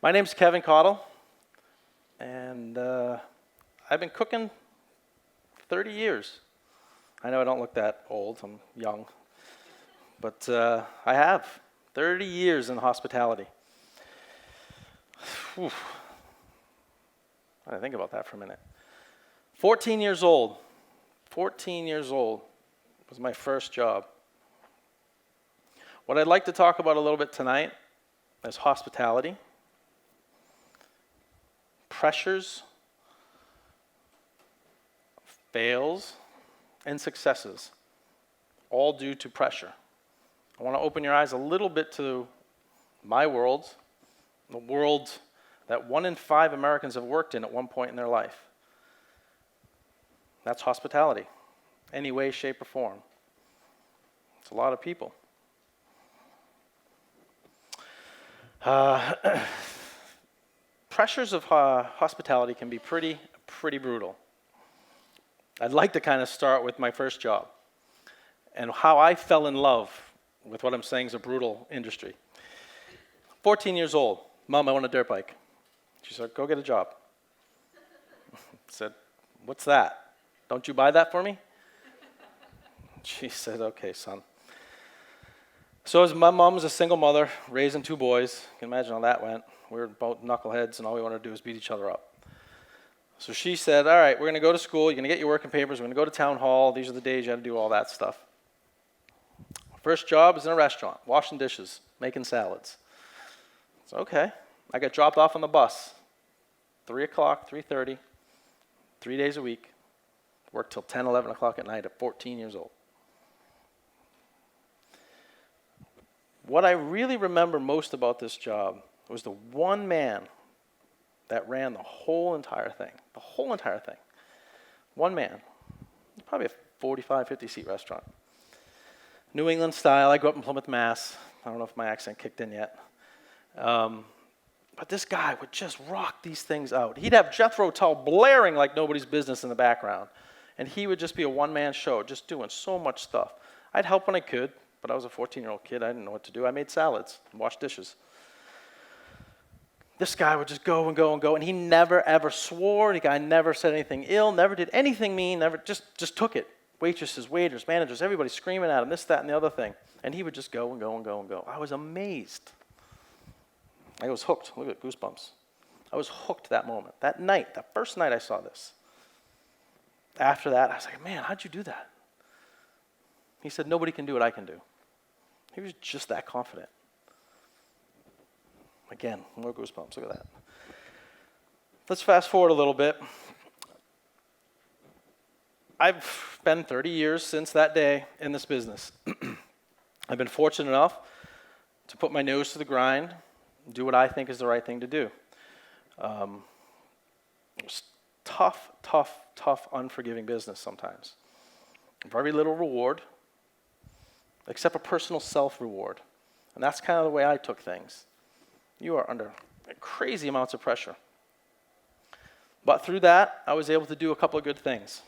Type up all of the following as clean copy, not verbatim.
My name's Kevin Cottle, and I've been cooking 30 years. I know I don't look that old, I'm young, but I have 30 years in hospitality. Whew. I gotta think about that for a minute. 14 years old was my first job. What I'd like to talk about a little bit tonight is hospitality, pressures, fails, and successes, all due to pressure. I want to open your eyes a little bit to my world, the world that 1 in 5 Americans have worked in at one point in their life. That's hospitality, any way, shape, or form. It's a lot of people. Pressures of hospitality can be pretty brutal. I'd like to kind of start with my first job and how I fell in love with what I'm saying is a brutal industry. 14 years old, Mom, I want a dirt bike. She said, go get a job. I said, what's that? Don't you buy that for me? She said, okay, son. So as my mom was a single mother, raising 2 boys, you can imagine how that went. We were both knuckleheads, and all we wanted to do was beat each other up. So she said, all right, we're going to go to school. You're going to get your working papers. We're going to go to town hall. These are the days you have to do all that stuff. First job is in a restaurant, washing dishes, making salads. So, okay. I got dropped off on the bus, 3 o'clock, 3:30, 3 days a week. Worked till 10, 11 o'clock at night at 14 years old. What I really remember most about this job was the one man that ran the whole entire thing. The whole entire thing. One man. Probably a 45, 50-seat restaurant. New England style. I grew up in Plymouth, Mass. I don't know if my accent kicked in yet. But this guy would just rock these things out. He'd have Jethro Tull blaring like nobody's business in the background. And he would just be a one-man show, just doing so much stuff. I'd help when I could, but I was a 14-year-old kid. I didn't know what to do. I made salads and washed dishes. This guy would just go and go and go, and he never, ever swore. The guy never said anything ill, never did anything mean, never just took it. Waitresses, waiters, managers, everybody screaming at him, this, that, and the other thing. And he would just go and go and go and go. I was amazed. I was hooked. Look at goosebumps. I was hooked that moment. That night, that first night I saw this. After that, I was like, man, how'd you do that? He said, nobody can do what I can do. He was just that confident. Again, more goosebumps. Look at that. Let's fast forward a little bit. I've been 30 years since that day in this business. I've been fortunate enough to put my nose to the grind, do what I think is the right thing to do. It's tough, unforgiving business sometimes. Very little reward, except a personal self-reward. And that's kind of the way I took things. You are under crazy amounts of pressure. But through that, I was able to do a couple of good things.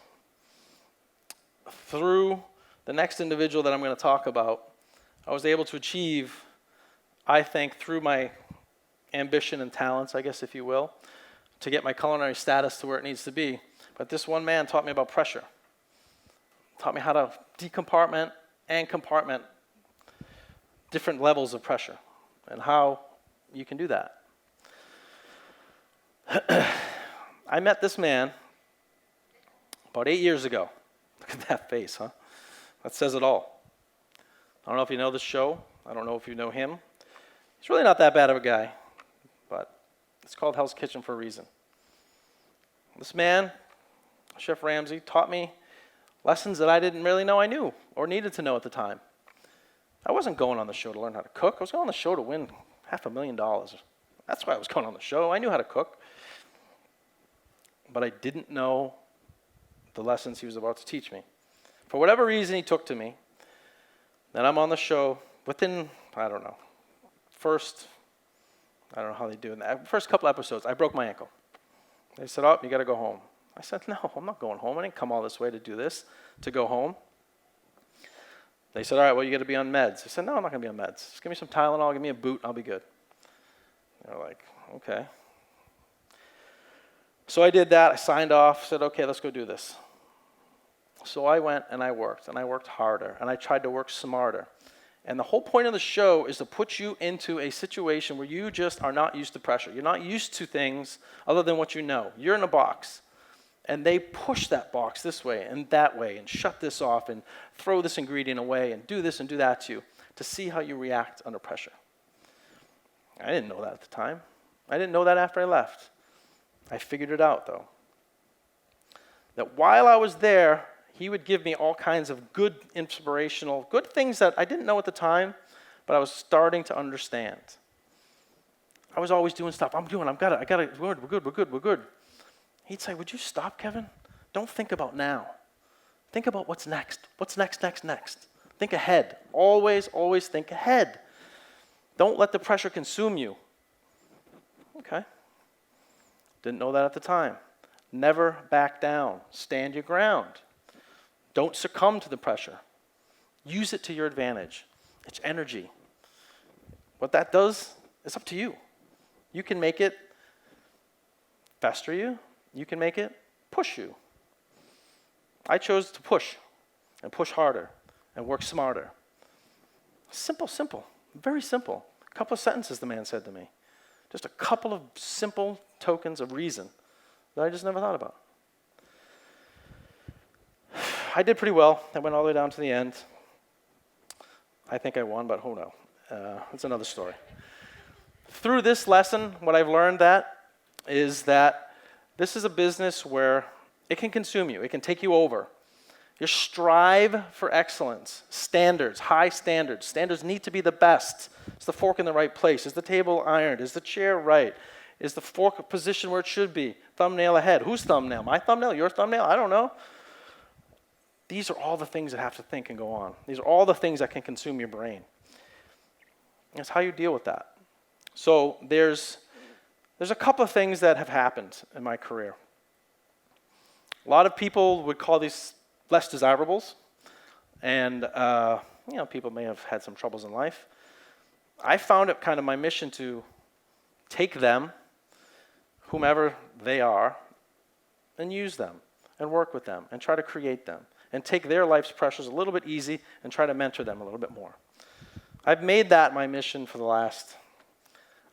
Through the next individual that I'm going to talk about, I was able to achieve, I think, through my ambition and talents, I guess, if you will, to get my culinary status to where it needs to be. But this one man taught me about pressure. Taught me how to decompartment and compartment different levels of pressure and how you can do that. I met this man about 8 years ago. Look at that face, huh? That says it all. I don't know if you know this show. I don't know if you know him. He's really not that bad of a guy, but it's called Hell's Kitchen for a reason. This man, Chef Ramsay, taught me lessons that I didn't really know I knew or needed to know at the time. I wasn't going on the show to learn how to cook. I was going on the show to win $500,000. That's why I was going on the show. I knew how to cook. But I didn't know the lessons he was about to teach me. For whatever reason, he took to me. Then I'm on the show within, I don't know how they do it. The first couple episodes, I broke my ankle. They said, oh, you got to go home. I said, no, I'm not going home. I didn't come all this way to do this, to go home. They said, all right, well, you got to be on meds. I said, no, I'm not going to be on meds. Just give me some Tylenol, give me a boot, I'll be good. They're like, okay. So I did that. I signed off, said, okay, let's go do this. So I went and I worked harder, and I tried to work smarter. And the whole point of the show is to put you into a situation where you just are not used to pressure. You're not used to things other than what you know. You're in a box, and they push that box this way and that way and shut this off and throw this ingredient away and do this and do that to you to see how you react under pressure. I didn't know that at the time. I didn't know that after I left. I figured it out, though. That while I was there, he would give me all kinds of good, inspirational, good things that I didn't know at the time, but I was starting to understand. I was always doing stuff. I got it, we're good. He'd say, would you stop, Kevin? Don't think about now. Think about what's next. What's next? Think ahead. Always think ahead. Don't let the pressure consume you. Okay. Didn't know that at the time. Never back down. Stand your ground. Don't succumb to the pressure. Use it to your advantage. It's energy. What that does, it's up to you. You can make it fester you. You can make it push you. I chose to push and push harder and work smarter. Simple. Very simple. A couple of sentences the man said to me. Just a couple of simple tokens of reason that I just never thought about. I did pretty well. I went all the way down to the end. I think I won, but who knows? That's another story. Through this lesson, what I've learned is that this is a business where it can consume you. It can take you over. You strive for excellence. Standards, high standards. Standards need to be the best. Is the fork in the right place? Is the table ironed? Is the chair right? Is the fork positioned where it should be? Thumbnail ahead. Whose thumbnail? My thumbnail? Your thumbnail? I don't know. These are all the things that have to think and go on. These are all the things that can consume your brain. That's how you deal with that. So there's a couple of things that have happened in my career. A lot of people would call these less desirables, and people may have had some troubles in life. I found it kind of my mission to take them, whomever they are, and use them, and work with them, and try to create them, and take their life's pressures a little bit easy, and try to mentor them a little bit more. I've made that my mission for the last,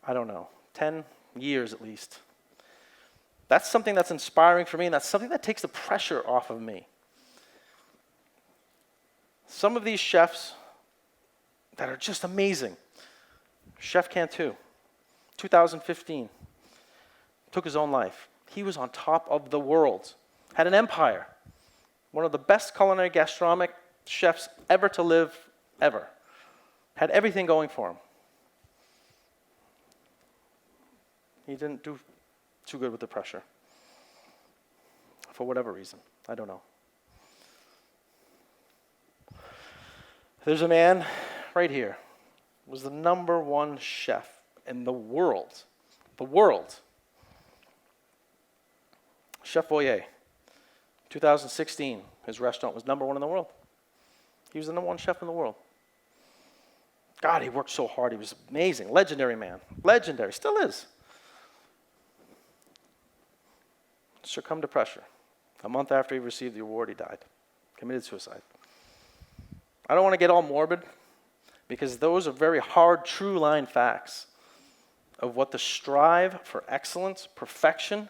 10 years at least. That's something that's inspiring for me, and that's something that takes the pressure off of me. Some of these chefs that are just amazing. Chef Cantu, 2015, took his own life. He was on top of the world, had an empire, one of the best culinary gastronomic chefs ever to live, ever. Had everything going for him. He didn't do too good with the pressure. For whatever reason. I don't know. There's a man right here. Was the #1 chef in the world. The world. Chef Boyer. 2016, his restaurant was #1 in the world. He was the #1 chef in the world. God, he worked so hard. He was amazing. Legendary man. Legendary. Still is. Succumbed to pressure. A month after he received the award, he died. Committed suicide. I don't want to get all morbid, because those are very hard, true line facts of what the strive for excellence, perfection,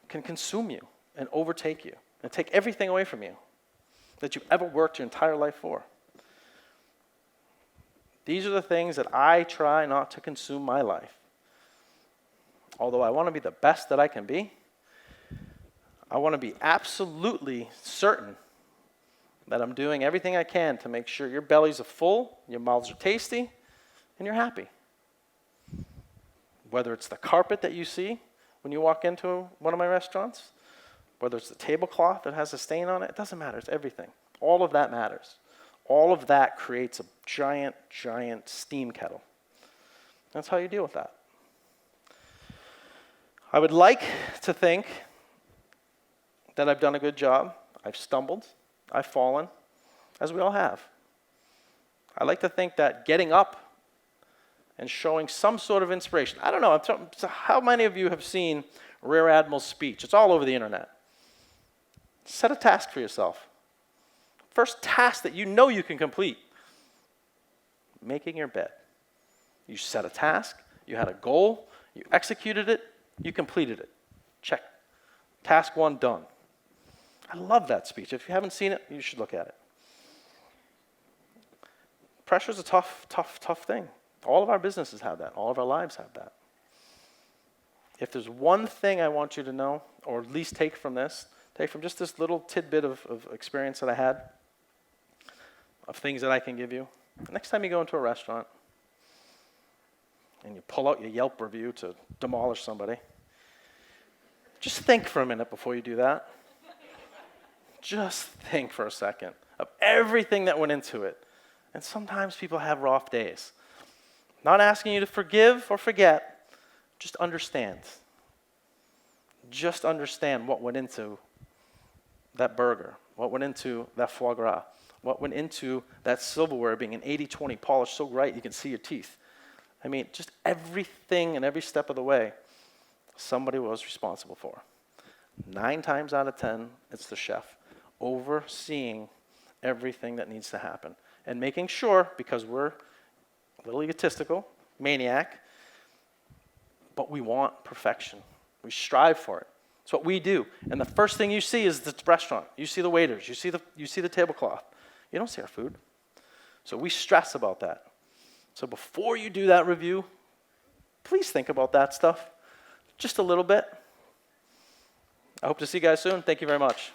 can consume you and overtake you and take everything away from you that you've ever worked your entire life for. These are the things that I try not to consume my life. Although I want to be the best that I can be, I want to be absolutely certain that I'm doing everything I can to make sure your bellies are full, your mouths are tasty, and you're happy. Whether it's the carpet that you see when you walk into one of my restaurants, whether it's the tablecloth that has a stain on it doesn't matter. It's everything. All of that matters. All of that creates a giant, giant steam kettle. That's how you deal with that. I would like to think that I've done a good job. I've stumbled. I've fallen, as we all have. I like to think that getting up and showing some sort of inspiration. I don't know, so how many of you have seen Rear Admiral's speech? It's all over the internet. Set a task for yourself. First task that you know you can complete, making your bed. You set a task, you had a goal, you executed it, you completed it. Check. Task 1 done. I love that speech. If you haven't seen it, you should look at it. Pressure is a tough thing. All of our businesses have that. All of our lives have that. If there's one thing I want you to know, or at least take from just this little tidbit of experience that I had, of things that I can give you, next time you go into a restaurant and you pull out your Yelp review to demolish somebody, just think for a minute before you do that. Just think for a second of everything that went into it. And sometimes people have rough days. Not asking you to forgive or forget, just understand. Just understand what went into that burger, what went into that foie gras, what went into that silverware being an 80-20 polished so bright you can see your teeth. I mean, just everything and every step of the way, somebody was responsible for. 9 times out of 10, it's the chef overseeing everything that needs to happen and making sure, because we're a little egotistical, maniac, but we want perfection. We strive for it. It's what we do. And the first thing you see is the restaurant. You see the waiters. You see the tablecloth. You don't see our food. So we stress about that. So before you do that review, please think about that stuff just a little bit. I hope to see you guys soon. Thank you very much.